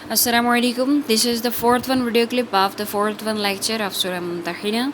Assalamu alaikum. This is the fourth one video clip of the fourth one lecture of Surah Mumtahina.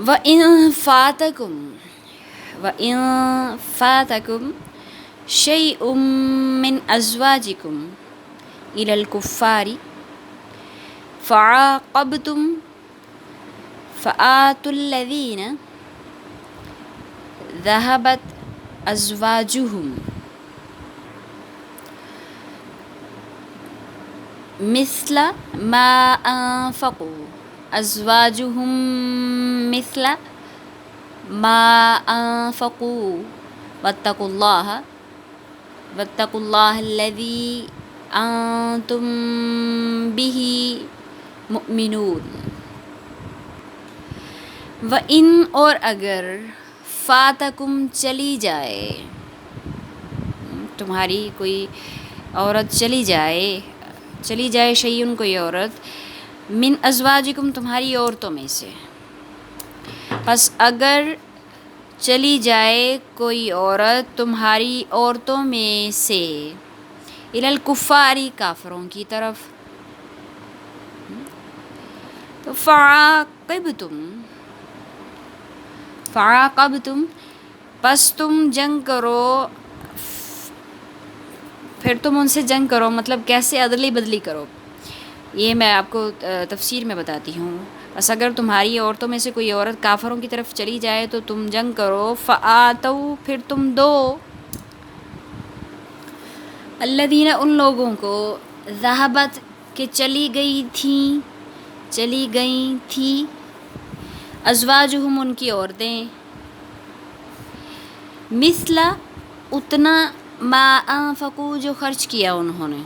وَإِن فَاتَكُمْ شَيْءٌ مِّنْ أَزْوَاجِكُمْ إِلَى الْكُفَّارِ فَعَاقَبْتُمْ فَآتُوا الَّذِينَ ذهبت أزواجهم مثل ما أنفقوا أزواجهم مثل ما أنفقوا واتقوا الله الذي أنتم به مؤمنون. وَإِن اور اگر فاتکم چلی جائے, تمہاری کوئی عورت چلی جائے شیئن کوئی عورت, من ازواجکم تمہاری عورتوں میں سے. پس اگر چلی جائے کوئی عورت تمہاری عورتوں میں سے, الی الکفاری کافروں کی طرف, تو فعاقبتم پس تم جنگ کرو, پھر تم ان سے جنگ کرو, مطلب کیسے ادلی بدلی کرو, یہ میں آپ کو تفسیر میں بتاتی ہوں. بس اگر تمہاری عورتوں میں سے کوئی عورت کافروں کی طرف چلی جائے تو تم جنگ کرو. فآتو پھر تم دو, الذین ان لوگوں کو, ذہبت کہ چلی گئی تھی, ازواجہم ان کی عورتیں, مثل اتنا, ما انفقوا جو خرچ کیا انہوں نے,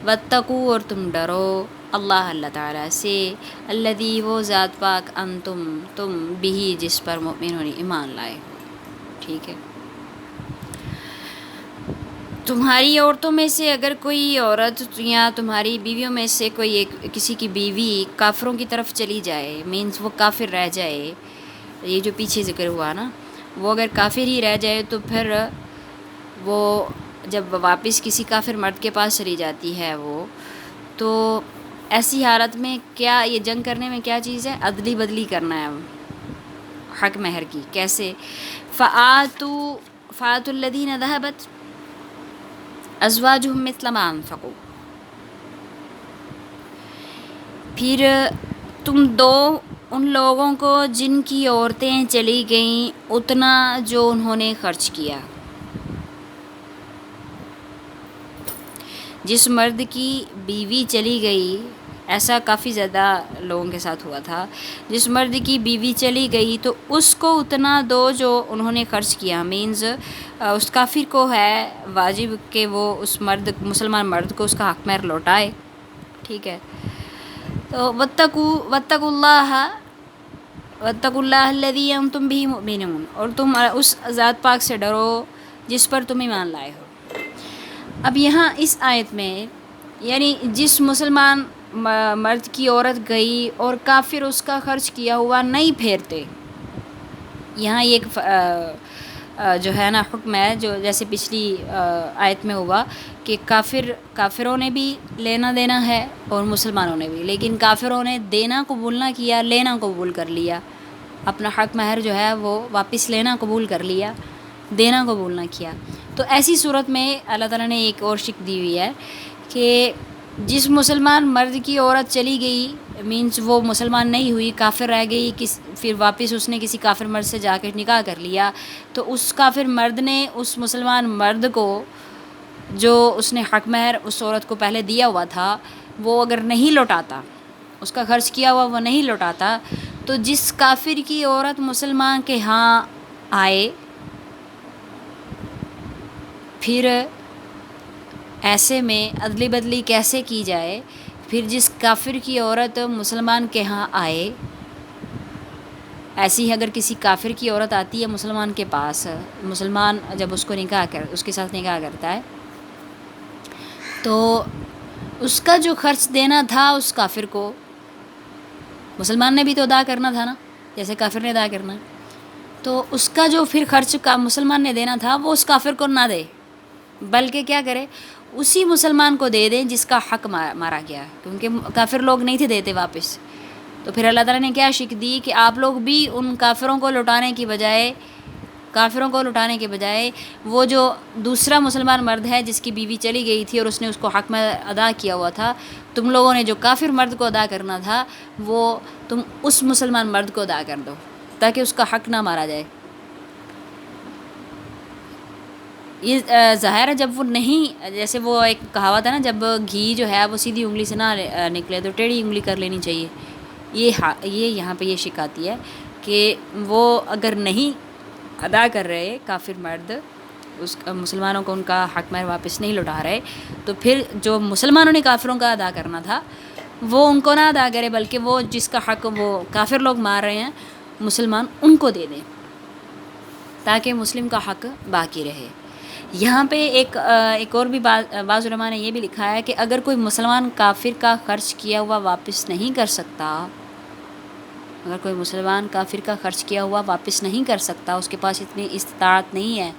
واتقوا اور تم ڈرو, اللہ تعالیٰ سے, الذی وہ ذات پاک, تم بھی جس پر مؤمنون ایمان لائے ہو. ٹھیک ہے, تمہاری عورتوں میں سے اگر کوئی عورت یا تمہاری بیویوں میں سے کوئی کسی کی بیوی کافروں کی طرف چلی جائے, مینس وہ کافر رہ جائے, یہ جو پیچھے ذکر ہوا نا, وہ اگر کافر ہی رہ جائے تو پھر وہ جب واپس کسی کافر مرد کے پاس چلی جاتی ہے وہ, تو ایسی حالت میں کیا یہ جنگ کرنے میں کیا چیز ہے, ادلی بدلی کرنا ہے حق مہر کی. کیسے؟ فآتوا الذین ذهبت ازواجہم مثل ما انفقوا, پھر تم دو ان لوگوں کو جن کی عورتیں چلی گئیں اتنا جو انہوں نے خرچ کیا. جس مرد کی بیوی چلی گئی, ایسا کافی زیادہ لوگوں کے ساتھ ہوا تھا, جس مرد کی بیوی چلی گئی تو اس کو اتنا دو جو انہوں نے خرچ کیا. مینز اس کافر کو ہے واجب کہ وہ اس مسلمان مرد کو اس کا حق مہر لوٹائے. ٹھیک ہے, تو واتقوا اللہ الذی انتم بہ مؤمنون, اور تم اس ذات پاک سے ڈرو جس پر تم ایمان لائے ہو. اب یہاں اس آیت میں یعنی جس مسلمان مرد کی عورت گئی اور کافر اس کا خرچ کیا ہوا نہیں پھیرتے, یہاں یہ ایک جو ہے نا حکم ہے, جو جیسے پچھلی آیت میں ہوا کہ کافروں نے بھی لینا دینا ہے اور مسلمانوں نے بھی, لیکن کافروں نے دینا قبول نہ کیا, لینا قبول کر لیا, اپنا حق مہر جو ہے وہ واپس لینا قبول کر لیا, دینا قبول نہ کیا. تو ایسی صورت میں اللہ تعالیٰ نے ایک اور شک دی ہوئی ہے کہ جس مسلمان مرد کی عورت چلی گئی, مینس وہ مسلمان نہیں ہوئی, کافر رہ گئی, پھر واپس اس نے کسی کافر مرد سے جا کے نکاح کر لیا, تو اس کافر مرد نے اس مسلمان مرد کو جو اس نے حق مہر اس عورت کو پہلے دیا ہوا تھا وہ اگر نہیں لوٹاتا, اس کا خرچ کیا ہوا وہ نہیں لوٹاتا, تو جس کافر کی عورت مسلمان کے ہاں آئے, پھر ایسے میں عدلی بدلی کیسے کی جائے. پھر جس کافر کی عورت مسلمان کے ہاں آئے, ایسی اگر کسی کافر کی عورت آتی ہے مسلمان کے پاس, مسلمان جب اس کے ساتھ نکاح کرتا ہے, تو اس کا جو خرچ دینا تھا اس کافر کو مسلمان نے بھی تو ادا کرنا تھا نا. جیسے کافر نے ادا کرنا، تو اس کا جو پھر خرچ کا مسلمان نے دینا تھا وہ اس کافر کو نہ دے، بلکہ کیا کرے، اسی مسلمان کو دے دیں جس کا حق مارا گیا ہے، کیونکہ کافر لوگ نہیں تھے دیتے واپس. تو پھر اللہ تعالیٰ نے کیا شک دی کہ آپ لوگ بھی ان کافروں کو لٹانے کے بجائے وہ جو دوسرا مسلمان مرد ہے جس کی بیوی چلی گئی تھی اور اس نے اس کو حق میں ادا کیا ہوا تھا، تم لوگوں نے جو کافر مرد کو ادا کرنا تھا وہ تم اس مسلمان مرد کو ادا کر دو تاکہ اس کا حق نہ مارا جائے. یہ ظاہر ہے جب وہ نہیں، جیسے وہ ایک کہاوت ہے نا، جب گھی جو ہے وہ سیدھی انگلی سے نہ نکلے تو ٹیڑھی انگلی کر لینی چاہیے. یہ یہاں پہ یہ شک آتی ہے کہ وہ اگر نہیں ادا کر رہے کافر مرد اس مسلمانوں کو ان کا حق مہر واپس نہیں لوٹا رہے، تو پھر جو مسلمانوں نے کافروں کا ادا کرنا تھا وہ ان کو نہ ادا کرے، بلکہ وہ جس کا حق وہ کافر لوگ مار رہے ہیں مسلمان ان کو دے دیں تاکہ مسلم کا حق باقی رہے. یہاں پہ ایک اور بھی بعض علماء نے یہ بھی لکھا ہے کہ اگر کوئی مسلمان کافر کا خرچ کیا ہوا واپس نہیں کر سکتا، اگر کوئی مسلمان کافر کا خرچ کیا ہوا واپس نہیں کر سکتا، اس کے پاس اتنی استطاعت نہیں ہے،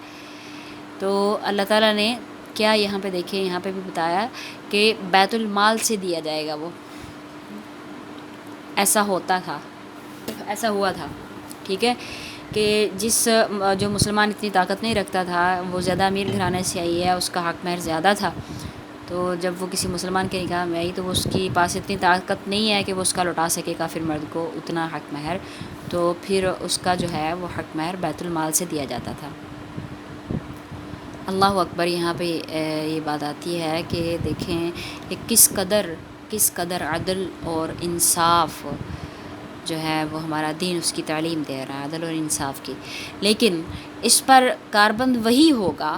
تو اللہ تعالیٰ نے کیا یہاں پہ دیکھیں، یہاں پہ بھی بتایا کہ بیت المال سے دیا جائے گا. وہ ایسا ہوا تھا، ٹھیک ہے، کہ جو مسلمان اتنی طاقت نہیں رکھتا تھا، وہ زیادہ امیر گھرانے سے آئی ہے، اس کا حق مہر زیادہ تھا، تو جب وہ کسی مسلمان کے نکاح میں آئی تو وہ اس کے پاس اتنی طاقت نہیں ہے کہ وہ اس کا لوٹا سکے کافر مرد کو اتنا حق مہر، تو پھر اس کا جو ہے وہ حق مہر بیت المال سے دیا جاتا تھا. اللہ اکبر. یہاں پہ یہ بات آتی ہے کہ دیکھیں کہ کس قدر عدل اور انصاف جو ہے وہ ہمارا دین اس کی تعلیم دے رہا ہے، عدل اور انصاف کی. لیکن اس پر کاربند وہی ہوگا،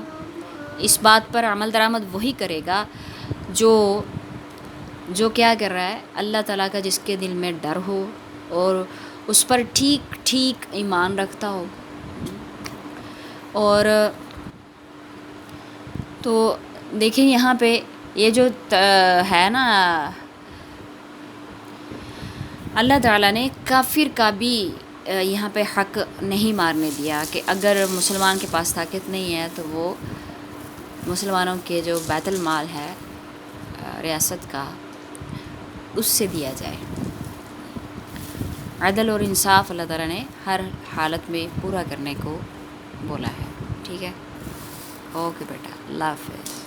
اس بات پر عمل درآمد وہی کرے گا جو کیا کر رہا ہے، اللہ تعالیٰ کا جس کے دل میں ڈر ہو اور اس پر ٹھیک ایمان رکھتا ہو. اور تو دیکھیں یہاں پہ یہ جو ہے نا، اللہ تعالیٰ نے کافر کا بھی یہاں پہ حق نہیں مارنے دیا کہ اگر مسلمان کے پاس طاقت نہیں ہے تو وہ مسلمانوں کے جو بیت المال ہے ریاست کا اس سے دیا جائے. عدل اور انصاف اللہ تعالیٰ نے ہر حالت میں پورا کرنے کو بولا ہے. ٹھیک ہے، اوکے بیٹا، اللہ حافظ.